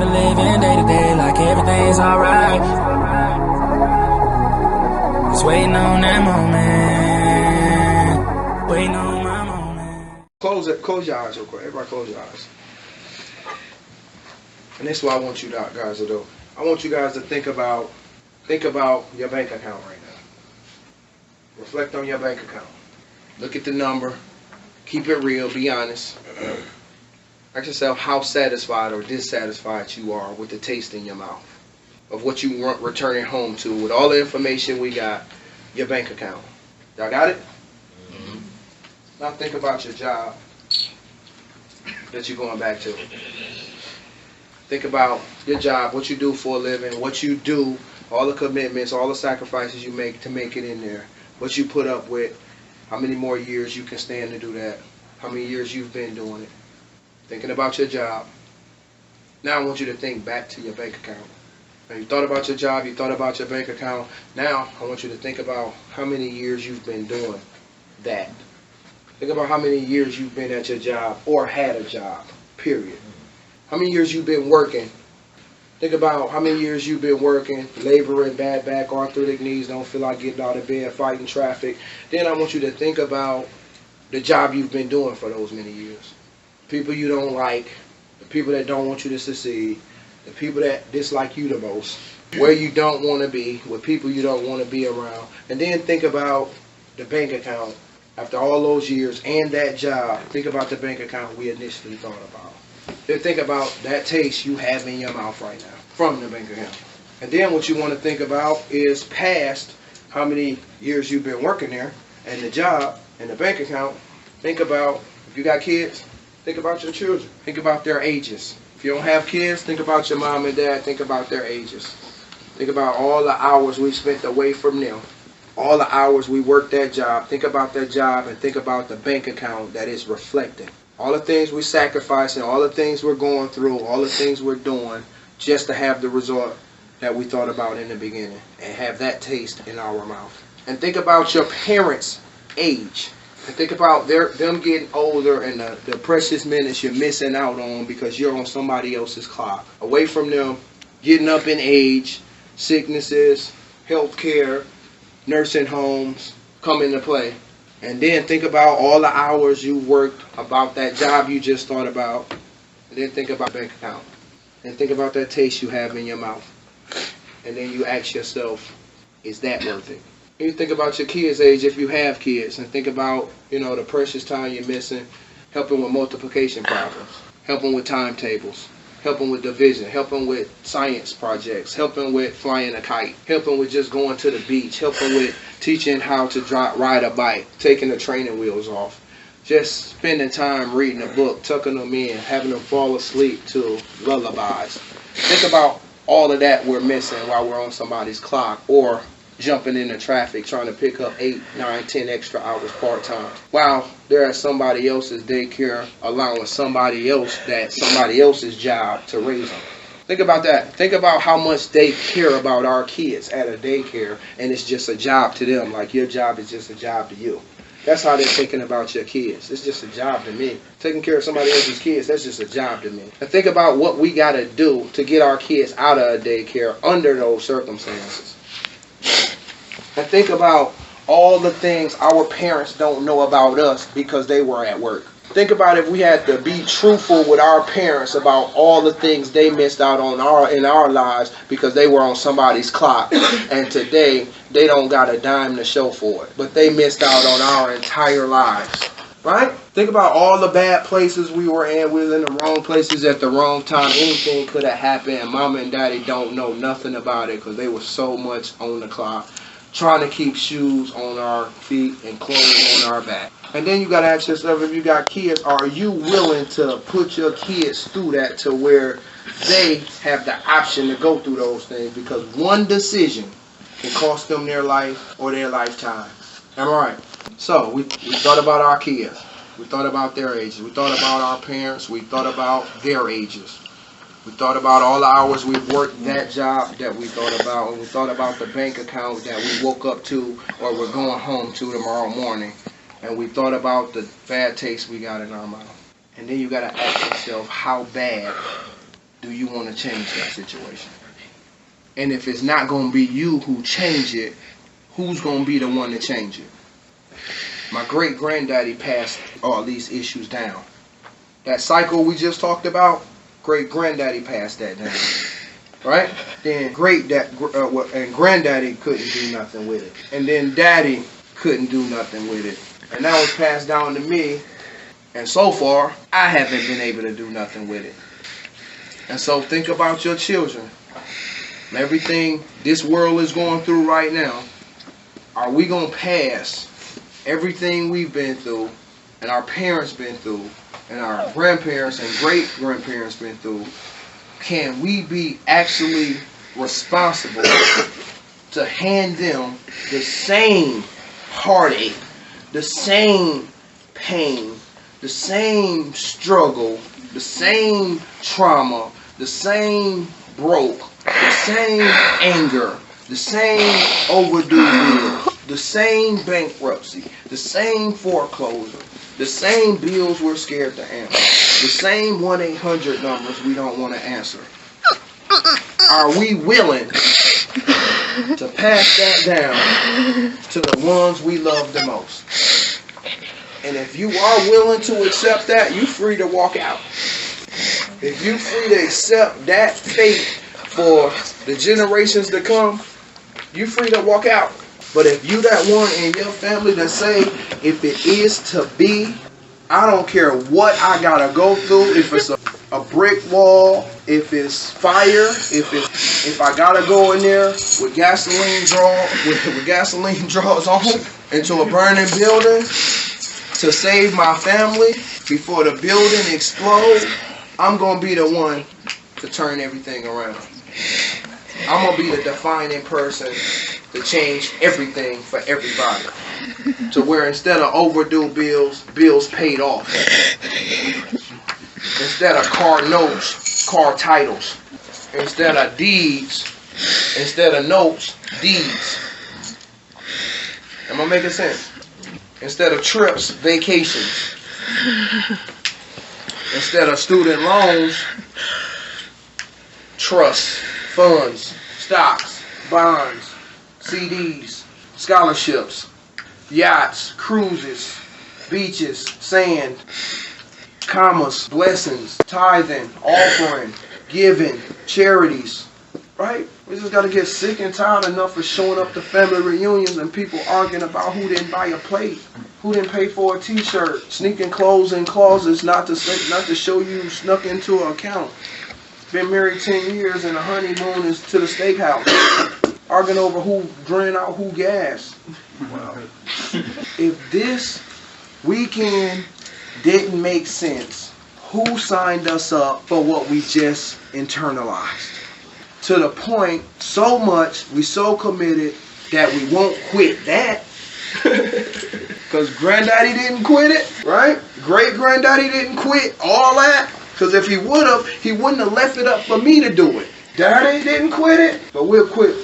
living day to day like everything's alright. Just waiting on that moment. Waiting on my moment. Close your eyes real quick. Everybody close your eyes. And this is what I want you guys to do. I want you guys to think about your bank account right now. Reflect on your bank account. Look at the number. Keep it real. Be honest. Ask yourself how satisfied or dissatisfied you are with the taste in your mouth of what you want returning home to with all the information we got, your bank account. Y'all got it? Mm-hmm. Now think about your job that you're going back to. Think about your job, what you do for a living, what you do, all the commitments, all the sacrifices you make to make it in there, what you put up with, how many more years you can stand to do that, how many years you've been doing it. Thinking about your job. Now I want you to think back to your bank account. Now you thought about your job, you thought about your bank account. Now I want you to think about how many years you've been doing that. Think about how many years you've been at your job or had a job, period. How many years you've been working. Think about how many years you've been working, laboring, bad back, arthritic knees, don't feel like getting out of bed, fighting traffic. Then I want you to think about the job you've been doing for those many years. People you don't like, the people that don't want you to succeed, the people that dislike you the most, where you don't want to be, with people you don't want to be around. And then think about the bank account after all those years and that job. Think about the bank account we initially thought about. Then think about that taste you have in your mouth right now from the bank account. And then what you want to think about is past how many years you've been working there and the job and the bank account. Think about, if you got kids, think about your children. Think about their ages. If you don't have kids, think about your mom and dad. Think about their ages. Think about all the hours we spent away from them. All the hours we worked that job. Think about that job and think about the bank account that is reflecting. All the things we sacrificing, all the things we're going through, all the things we're doing just to have the result that we thought about in the beginning and have that taste in our mouth. And think about your parents' age. And think about them getting older and the precious minutes you're missing out on because you're on somebody else's clock. Away from them, getting up in age, sicknesses, health care, nursing homes come into play. And then think about all the hours you worked about that job you just thought about. And then think about bank account. And think about that taste you have in your mouth. And then you ask yourself, is that worth it? You think about your kids' age if you have kids, and think about, the precious time you're missing, helping with multiplication problems, helping with timetables, helping with division, helping with science projects, helping with flying a kite, helping with just going to the beach, helping with teaching how to ride a bike, taking the training wheels off, just spending time reading a book, tucking them in, having them fall asleep to lullabies. Think about all of that we're missing while we're on somebody's clock or jumping into traffic trying to pick up 8, 9, 10 extra hours part-time while they're at somebody else's daycare allowing somebody else's job to raise them. Think about that. Think about how much they care about our kids at a daycare and it's just a job to them, like your job is just a job to you. That's how they're thinking about your kids. It's just a job to me. Taking care of somebody else's kids, that's just a job to me. And think about what we got to do to get our kids out of a daycare under those circumstances. And think about all the things our parents don't know about us because they were at work. Think about if we had to be truthful with our parents about all the things they missed out on in our lives because they were on somebody's clock. And today, they don't got a dime to show for it. But they missed out on our entire lives. Right? Think about all the bad places we were in. We were in the wrong places at the wrong time. Anything could have happened. And mama and daddy don't know nothing about it because they were so much on the clock, trying to keep shoes on our feet and clothes on our back. And then you got to ask yourself, if you got kids, are you willing to put your kids through that to where they have the option to go through those things? Because one decision can cost them their life or their lifetime. Am I right? So we thought about our kids. We thought about their ages. We thought about our parents. We thought about their ages. We thought about all the hours we've worked that job that we thought about. And we thought about the bank account that we woke up to or we're going home to tomorrow morning. And we thought about the bad taste we got in our mouth. And then you got to ask yourself, how bad do do you want to change that situation? And if it's not going to be you who change it, who's going to be the one to change it? My great-granddaddy passed all these issues down. That cycle we just talked about, great-granddaddy passed that down. Right? Then and granddaddy couldn't do nothing with it. And then daddy couldn't do nothing with it. And that was passed down to me. And so far, I haven't been able to do nothing with it. And so think about your children. Everything this world is going through right now, are we going to pass everything we've been through and our parents been through and our grandparents and great-grandparents been through? Can we be actually responsible to hand them the same heartache, the same pain, the same struggle, the same trauma, the same broke, the same anger, the same overdue bills, the same bankruptcy, the same foreclosure, the same bills we're scared to answer, the same 1-800 numbers we don't want to answer? Are we willing to pass that down to the ones we love the most? And if you are willing to accept that, you're free to walk out. If you're free to accept that fate for the generations to come, you're free to walk out. But if you that one in your family that say, if it is to be, I don't care what I gotta go through, if it's a brick wall, if it's fire, if I gotta go in there with gasoline draws on into a burning building to save my family before the building explodes, I'm gonna be the one to turn everything around. I'm gonna be the defining person to change everything for everybody. To where instead of overdue bills paid off. Instead of car notes, car titles. Instead of notes, deeds. Am I making sense? Instead of trips, vacations. Instead of student loans, trusts, funds, stocks, bonds, CDs, scholarships, yachts, cruises, beaches, sand, commas, blessings, tithing, offering, giving, charities. Right? We just got to get sick and tired enough of showing up to family reunions and people arguing about who didn't buy a plate, who didn't pay for a t-shirt, sneaking clothes in closets not to show you snuck into an account. Been married 10 years and the honeymoon is to the steakhouse. Arguing over who drained out who gas. Wow. If this weekend didn't make sense, who signed us up for what we just internalized? To the point, so much, we so committed that we won't quit that. Because granddaddy didn't quit it, right? Great-granddaddy didn't quit all that. Because if he would have, he wouldn't have left it up for me to do it. Daddy didn't quit it, but we'll quit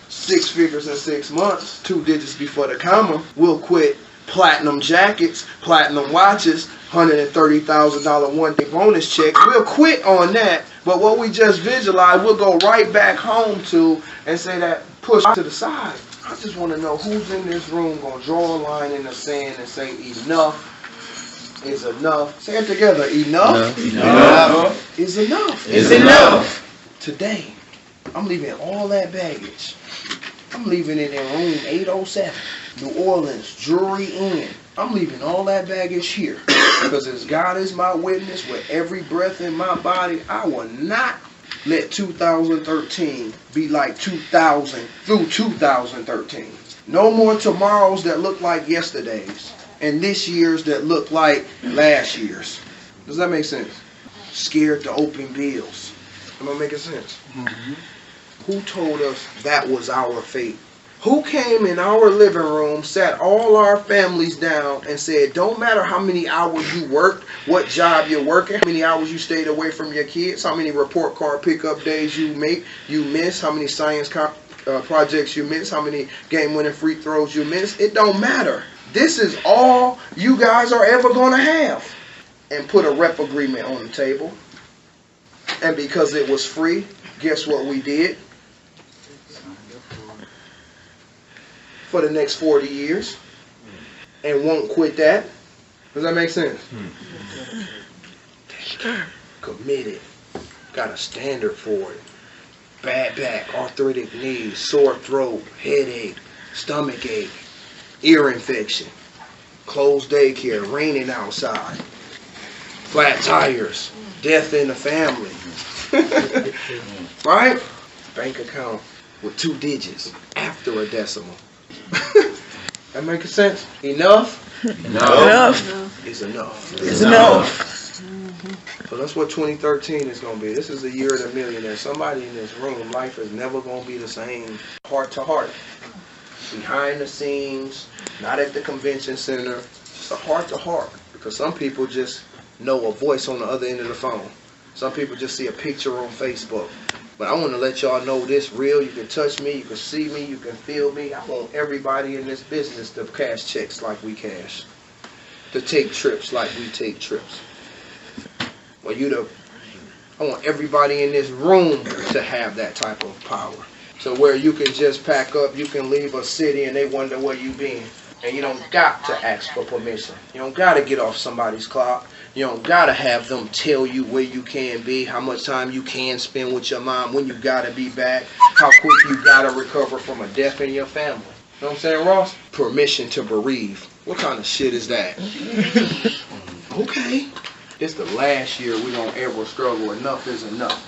6 figures in 6 months, 2 digits before the comma. We'll quit platinum jackets, platinum watches, $130,000 one-day bonus check. We'll quit on that, but what we just visualized, we'll go right back home to and say that push to the side. I just want to know who's in this room going to draw a line in the sand and say enough is enough. Say it together. Enough. Enough is enough. Is enough. Today, I'm leaving all that baggage. I'm leaving it in room 807. New Orleans, Drury Inn. I'm leaving all that baggage here. Because as God is my witness, with every breath in my body, I will not let 2013 be like 2000 through 2013. No more tomorrows that look like yesterdays. And this year's that look like last year's. Does that make sense? Scared to open bills. Am I making sense? Mm-hmm. Who told us that was our fate? Who came in our living room, sat all our families down and said, don't matter how many hours you worked, what job you're working, how many hours you stayed away from your kids, how many report card pickup days you miss, how many science projects you miss, how many game-winning free throws you miss. It don't matter. This is all you guys are ever going to have. And put a rep agreement on the table. And because it was free, guess what we did? For the next 40 years. And won't quit that. Does that make sense? Committed. Got a standard for it. Bad back, arthritic knees, sore throat, headache, stomach ache, ear infection, closed daycare, raining outside, flat tires, death in the family. Right? Bank account with 2 digits after a decimal. That making sense? Enough? Enough Is enough. is enough. So that's what 2013 is going to be. This is the year of the millionaire. Somebody in this room, life is never going to be the same. Heart to heart. Behind the scenes, not at the convention center. It's a heart to heart. Because some people just know a voice on the other end of the phone. Some people just see a picture on Facebook. But I want to let y'all know this real. You can touch me, you can see me, you can feel me. I want everybody in this business to cash checks like we cash. To take trips like we take trips. I want everybody in this room to have that type of power. So where you can just pack up, you can leave a city and they wonder where you been. And you don't got to ask for permission. You don't got to get off somebody's clock. You don't got to have them tell you where you can be, how much time you can spend with your mom, when you got to be back, how quick you got to recover from a death in your family. You know what I'm saying, Ross? Permission to bereave. What kind of shit is that? Okay. It's the last year we don't ever struggle. Enough is enough.